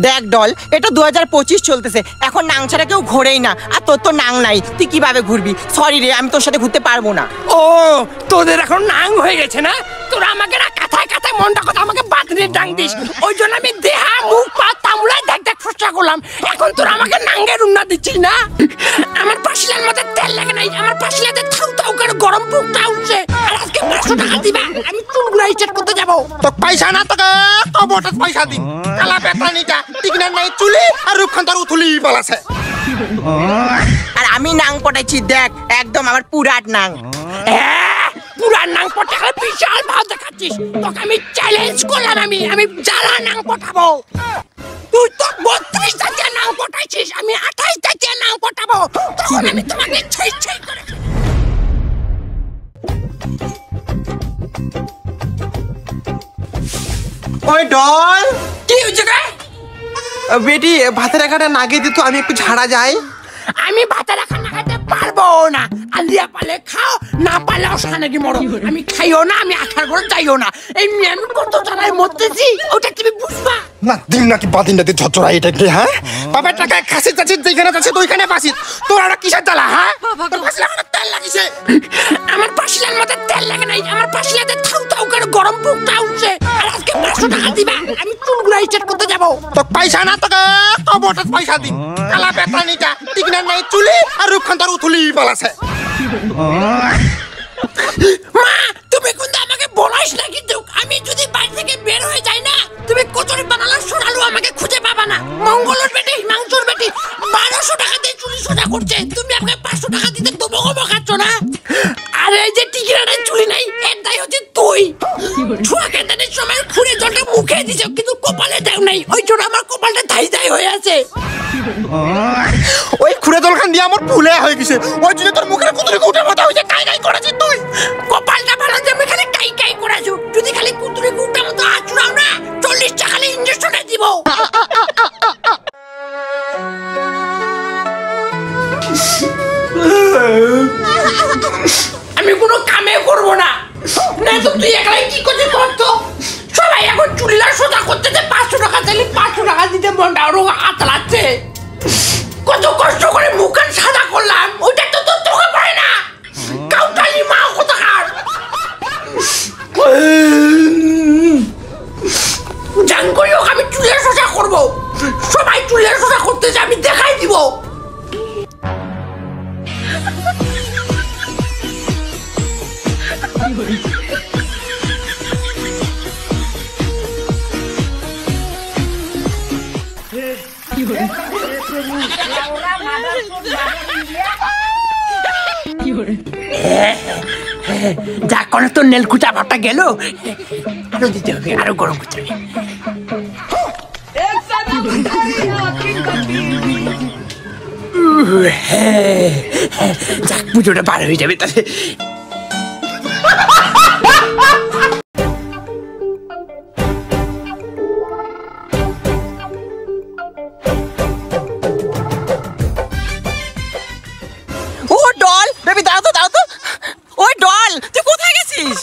দেখ ডল, এটা 2025 চলতেছে, এখন নাং ছাড়া কেউ ঘোরেই না। আর তোর তো নাং নাই, তুই কিভাবে ঘুরবি? সরি রে, আমি তোর সাথে ঘুরতে পারবো না। ও তোদের এখন নাং হয়ে গেছে না? তোরা আমাকে না কাথায় কাথায় মনটা কথা আমাকে বাদনের ডাং দিস, ওই জন্য আমি দেহা মুখ পা তামুলায় দেখ দেখ ফুসটা করলাম। এখন তোরা আমাকে নাঙ্গের উন্না দিচ্ছিস না? আমার পাশিলার মধ্যে তেল লাগে নাই, আমার পাশিলাতে থাউ থাউ করে গরম বুকটা উঠছে। আর আজকে 500 টাকা দিবা, আমি চুলগুলো স্ট্রেট করতে যাবো। তো পয়সা না তোকে কবটাত পয়সা দিন। কালা পেটানিটা টিকনা নাই চুলি আর রূপখান্তার উথুলি বালাছে। আর আমি নাং পটাইছি, দেখ একদম আমার পুরাট নাং। পুরান নাং পটালে বিশাল ভাব দেখাচ্ছিস, তোকে আমি চ্যালেঞ্জ করলাম, আমি জ্বালা নাং পটাবো। তুই তো 32টা দিয়ে নাং পটাইছিস, আমি 28টা দিয়ে নাং পটাবো। তখন আমি তোমাকে ছেই ছেই করে। ওই ডল, কি হয়েছে রে? বেটি ভাতের এখানে নাগে দিত, আমি একটু ঝাড়া যাই। আমি ভাতের এখানে খাইতে পারবো না। আলিয়া পালে খাও, না পালে ওখানে কি মরো। আমি খাইও না, আমি আখার ঘরে যাইও না। এই আমি কত জানাই মরতেছি, ওটা তুমি বুঝবা না। দিন নাকি বাদিন নাকি ঝরঝরা এটা কি? হ্যাঁ, বাবার টাকায় খাসি চাচ্ছি, যেখানে যাচ্ছে তো ওইখানে বাসি। তোর আর কিসের জ্বালা? হ্যাঁ, তোর পাশিলা মানে তেল লাগিছে। আমার পাশিলার মধ্যে তেল লাগে নাই, আমার পাশিলাতে থাউ থাউ করে গরম বুকটা উঠছে। আর আজকে 500 টাকা দিবা, আমি চুলগুলো স্ট্রেট করতে যাবো। তো পয়সা না তোকে কবটাত পয়সা দিন। কালা পেটানিটা টিকনা নাই চুলি আর রূপখান্তার উথুলি বালাছে। মা, তুমি কিন্তু আমাকে বলাস না, কিন্তু আমি যদি বাড়ি থেকে বের হয়ে যাই না, তুমি কচুরি বানালা সোনালু আমাকে খুঁজে পাবা না। মঙ্গলের বেটি, মাংসর বেটি 1200 টাকা দিয়ে চুলি সোজা করছে, তুমি আমাকে 500 টাকা দিতে তোমাকে বকাচ্ছ না? আর এই যে টিকিরানের চুলি নাই, এর দায় হচ্ছে তুই। ছোয়া কেন্দ্রের সময় খুঁড়ে জলটা মুখে দিছ, কিন্তু কপালে দেও নাই, ওই জন্য আমার কপালটা ধাই ধাই হয়ে আছে। ওই খুঁড়ে জলখান দিয়ে আমার ফুলে হয়ে গেছে, ওই জন্য তোর মুখের কুতুরি উঠে মাথা হয়েছে। কাই কাই করেছিস তুই? কপালটা ভালো যে আমি খালি কাই কাই করেছো। যদি খালি কুতুরি উঠে মতো আচড়াও না, 40 টাকা খালি ইঞ্জেকশনে দিব। আমি কোনো কামে করবো না। না তো তুই একলাই কি করছিস করতো? সবাই এখন চুলিলা সোজা করতে 500 টাকা চাইলে 500 টাকা দিতে মনটা আরো আতলাচ্ছে। কত কষ্ট করে মুখখান সাদা করলাম, ওইটা তো তোর চোখে পড়ে না। কাউটালি মা কোথাকার। জান করি হোক আমি চুলের সোজা করবো। সবাই চুলের সোজা করতেছে, আমি দেখাই দিব। যা করে তো নেলকুচা ভাবটা গেল, আরো দিতে হবে, আরো গরম করতে হবে। যাক, পুজোটা পার হয়ে যাবে তাহলে। ও ডল, বেবি দাও তো, দাও তো। ওই ডল, তুই কোথায় গেছিস?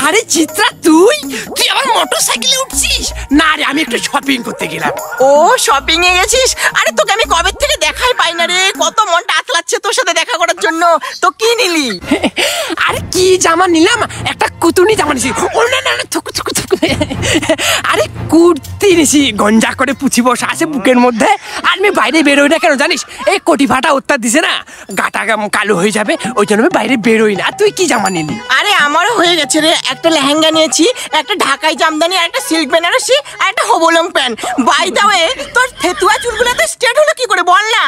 আরে চিত্রা, তুই তুই আমার মোটরসাইকেলে উঠছিস? না রে, আমি একটু শপিং করতে গেলাম। ও শপিং এ গেছিস? আরে তোকে আমি কবে থেকে দেখাই পাই না রে, কত মনটা আতলাচ্ছে তোর সাথে দেখা করার জন্য। তো কি নিলি? আরে কি জামা নিলাম? একটা কুতুনি জামা নিছি। ও না না, থুকু থুকু থুকু। আরে কুর্তি নিছি, গঞ্জা করে পুছি বসা আছে বুকের মধ্যে। আর আমি বাইরে বেরোই না কেন জানিস? এই কোটি ফাটা অত্যার দিছে না, গাটা কালো হয়ে যাবে, ওই জন্য আমি বাইরে বেরোই না। তুই কি জামা নিলি? আরে আমারও হয়ে গেছে রে, একটা লেহেঙ্গা নিয়েছি, একটা ঢাকাই জামদানি, আর একটা সিল্ক বেনারসি, আর একটা হবলং প্যান্ট। বাই দা ওয়ে, তোর ফেতুয়া চুলগুলো তো স্ট্রেট হলো কি করে বল না?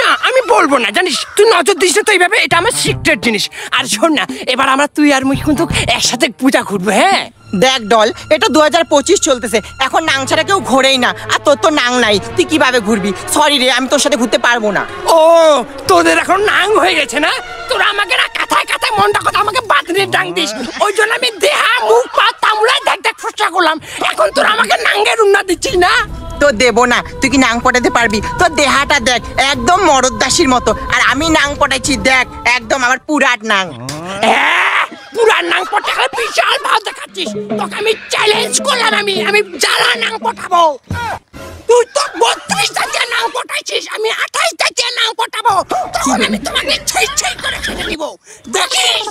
না, আমি বলবো না, জানিস? তুই নজর দিস তো এইভাবে, এটা আমার সিক্রেট জিনিস। আর শোন না, এবার আমরা তুই আর মুই কিন্তু একসাথে পূজা ঘুরবো। হ্যাঁ দেখ ডল, এটা 2025 চলতেছে, এখন নাং ছাড়া কেউ ঘোরেই না। আর তোর তো নাং নাই, তুই কিভাবে ঘুরবি? সরি রে, আমি তোর সাথে ঘুরতে পারবো না। ও তোদের এখন নাং হয়ে গেছে না? তোরা আমাকে না কাথায় কাথায় মনটা কথা আমাকে বাদনের ডাং দিস, ওই জন্য আমি দেহা মুখ পা তামুলায় দেখ দেখ ফুসটা করলাম। এখন তোরা আমাকে নাঙ্গের উন্না দিচ্ছিস না? তো দেবো না, তুই কি নাং পটাতে পারবি? তোর দেহাটা দেখ, একদম মরদদাসীর মতো। আর আমি নাং পটাইছি, দেখ একদম আমার পুরাট নাং। পুরা নাং পটাকে বিশাল ভাব দেখাচ্ছিস তোকে আমি চ্যালেঞ্জ করলাম আমি জ্বালা নাং পটাবো তুই তো 32টা দিয়ে নাং পটাইছিস আমি 28টা দিয়ে নাং পটাবো তখন আমি তোমাকে ছেই ছেই করে খেতে দিব দেখিস